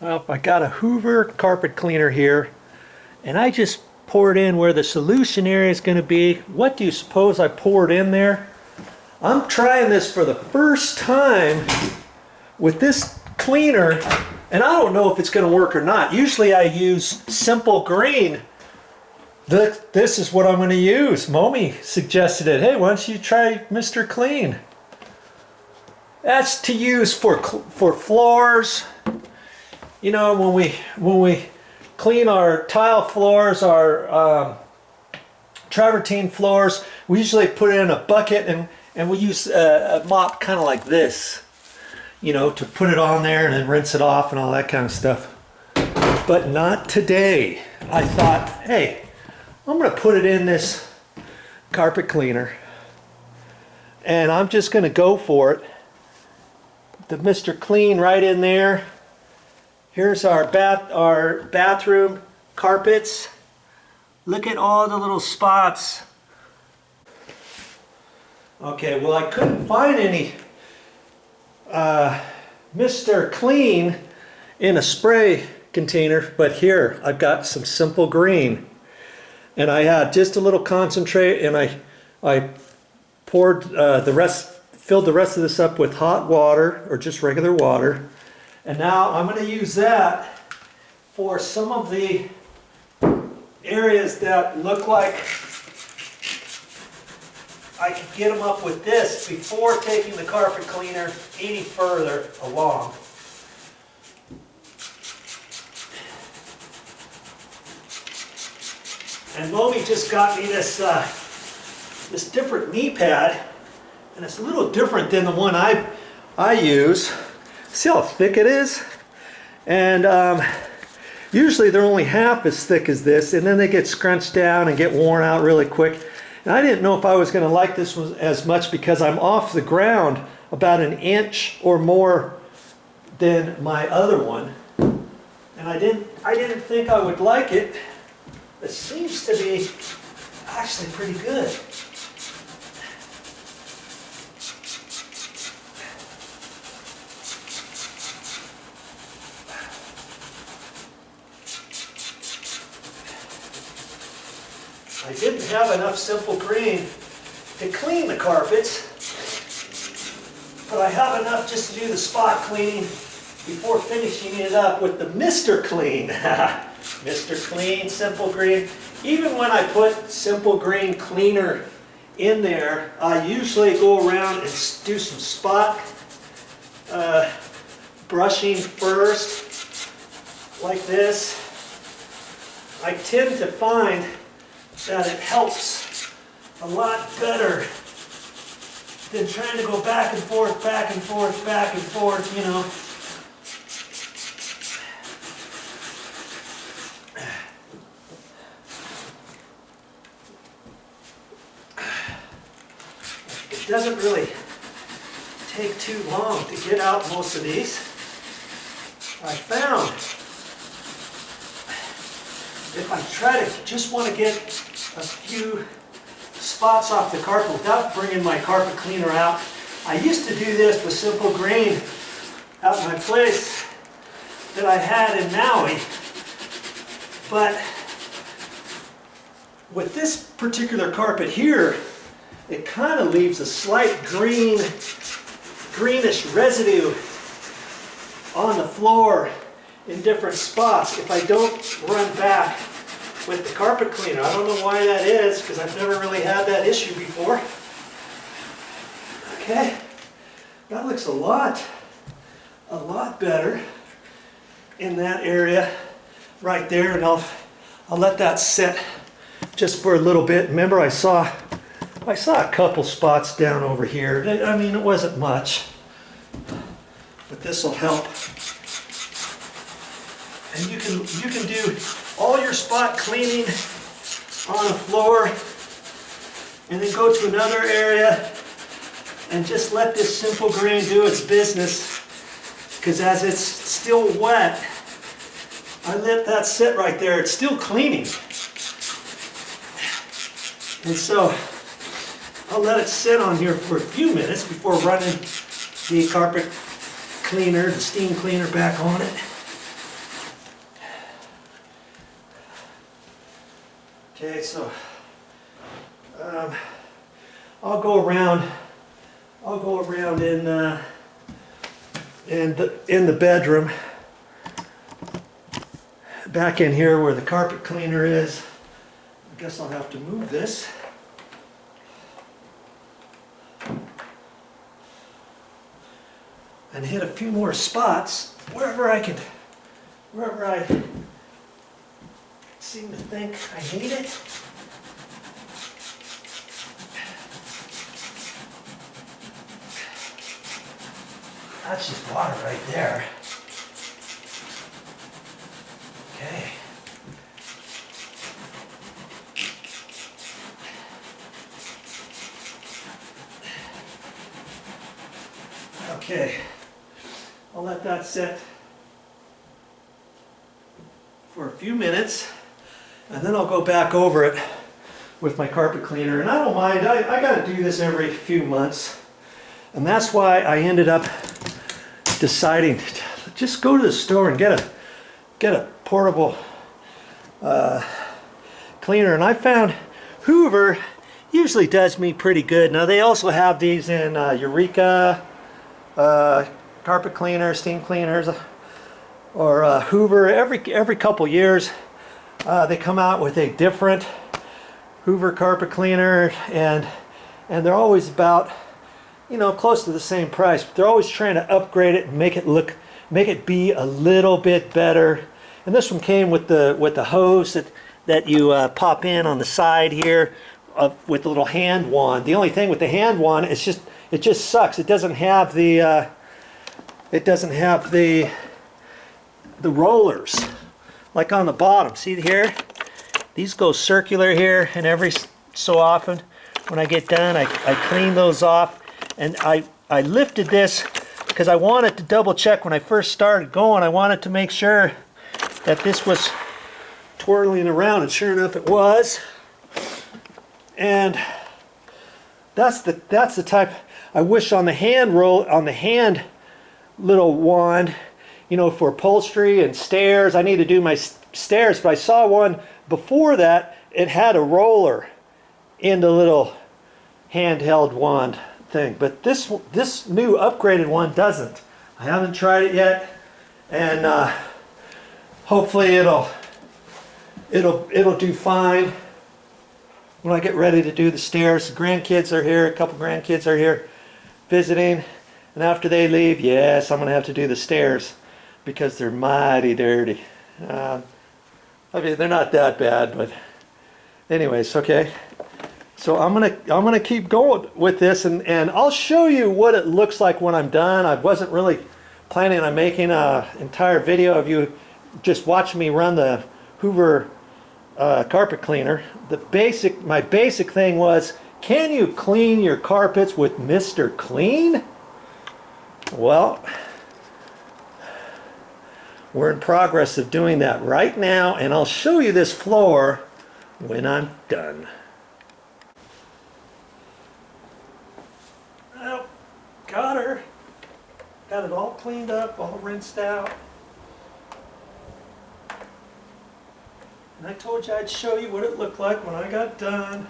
Well, I got a Hoover carpet cleaner here, and I just poured in where the solution area is going to be. What do you suppose I poured in there? I'm trying this for the first time with this cleaner, and I don't know if it's going to work or not. Usually I use simple green. This is what I'm going to use. Momi suggested it. Hey, why don't you try Mr. Clean? That's to use for floors. You know, when we clean our tile floors, our travertine floors, we usually put it in a bucket and we use a mop kind of like this, you know, to put it on there and then rinse it off and all that kind of stuff. But not today. I thought, hey, I'm going to put it in this carpet cleaner and I'm just going to go for it. The Mr. Clean right in there. Here's our bathroom carpets. Look at all the little spots. Okay, well, I couldn't find any Mr. Clean in a spray container, but here I've got some simple green. And I had just a little concentrate, and I poured filled the rest of this up with hot water or just regular water. And now I'm going to use that for some of the areas that look like I could get them up with this before taking the carpet cleaner any further along. And Momi just got me this this different knee pad, and it's a little different than the one I use. See how thick it is? And usually they're only half as thick as this, and then they get scrunched down and get worn out really quick. And I didn't know if I was going to like this one as much because I'm off the ground about an inch or more than my other one. And I didn't think I would like it. It seems to be actually pretty good. I didn't have enough simple green to clean the carpets, but I have enough just to do the spot cleaning before finishing it up with the Mr. Clean. Mr. Clean, simple green. Even when I put simple green cleaner in there, I usually go around and do some spot brushing first, like this. I tend to find that it helps a lot better than trying to go back and forth, back and forth, back and forth, you know. It doesn't really take too long to get out most of these. I found if I try to just want to get a few spots off the carpet without bringing my carpet cleaner out, I used to do this with simple green out in my place that I had in Maui, but with this particular carpet here, it kind of leaves a slight greenish residue on the floor in different spots if I don't run back with the carpet cleaner. I don't know why that is, because I've never really had that issue before. Okay, that looks a lot better in that area right there, and I'll let that sit just for a little bit. Remember, I saw a couple spots down over here. I mean, it wasn't much, but this will help. And you can do all your spot cleaning on the floor and then go to another area and just let this simple green do its business, because as it's still wet, I let that sit right there. It's still cleaning. And so I'll let it sit on here for a few minutes before running the carpet cleaner, the steam cleaner back on it. Okay, so I'll go around in the bedroom, back in here where the carpet cleaner is. I guess I'll have to move this. And hit a few more spots wherever I seem to think I need it. That's just water right there. Okay. Okay. I'll let that sit for a few minutes, and then I'll go back over it with my carpet cleaner. And I don't mind, I got to do this every few months. And that's why I ended up deciding to just go to the store and get a portable cleaner. And I found Hoover usually does me pretty good. Now they also have these in Eureka, carpet cleaners, steam cleaners, or Hoover. Every couple years they come out with a different Hoover carpet cleaner, and they're always about, you know, close to the same price, but they're always trying to upgrade it and make it be a little bit better. And this one came with the hose that you pop in on the side here with the little hand wand. The only thing with the hand wand is it just sucks. It doesn't have the rollers like on the bottom. See here? These go circular here, and every so often when I get done I clean those off. And I lifted this because I wanted to double check when I first started going. I wanted to make sure that this was twirling around, and sure enough it was. And that's the type I wish on the hand little wand, you know, for upholstery and stairs. I need to do my stairs, but I saw one before that. It had a roller in the little handheld wand thing, but this new upgraded one doesn't. I haven't tried it yet, and hopefully it'll do fine when I get ready to do the stairs. The grandkids are here. A couple grandkids are here visiting, and after they leave, yes, I'm gonna have to do the stairs because they're mighty dirty. I mean, they're not that bad, but anyways, okay. So I'm gonna keep going with this, and I'll show you what it looks like when I'm done. I wasn't really planning on making an entire video of you just watching me run the Hoover carpet cleaner. My basic thing was, can you clean your carpets with Mr. Clean? Well, we're in progress of doing that right now, and I'll show you this floor when I'm done. Well, got her. Got it all cleaned up, all rinsed out. And I told you I'd show you what it looked like when I got done.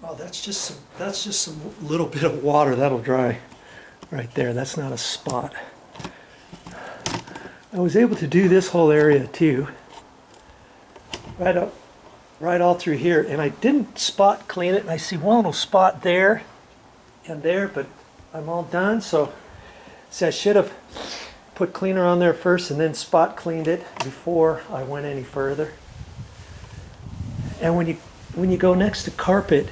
Oh, that's just some little bit of water. That'll dry right there. That's not a spot. I was able to do this whole area too. Right all through here, and I didn't spot clean it. And I see one little spot there and there, but I'm all done. So, see, I should have put cleaner on there first and then spot cleaned it before I went any further. And when you go next to carpet,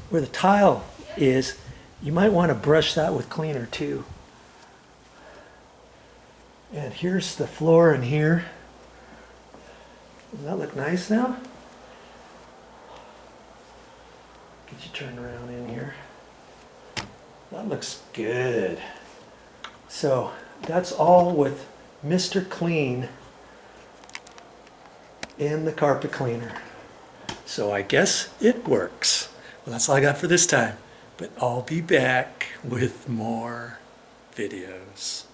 where the tile is, you might want to brush that with cleaner too. And here's the floor in here. Does that look nice now? Get you turned around in here. That looks good. So that's all with Mr. Clean in the carpet cleaner. So I guess it works. Well, that's all I got for this time, but I'll be back with more. videos.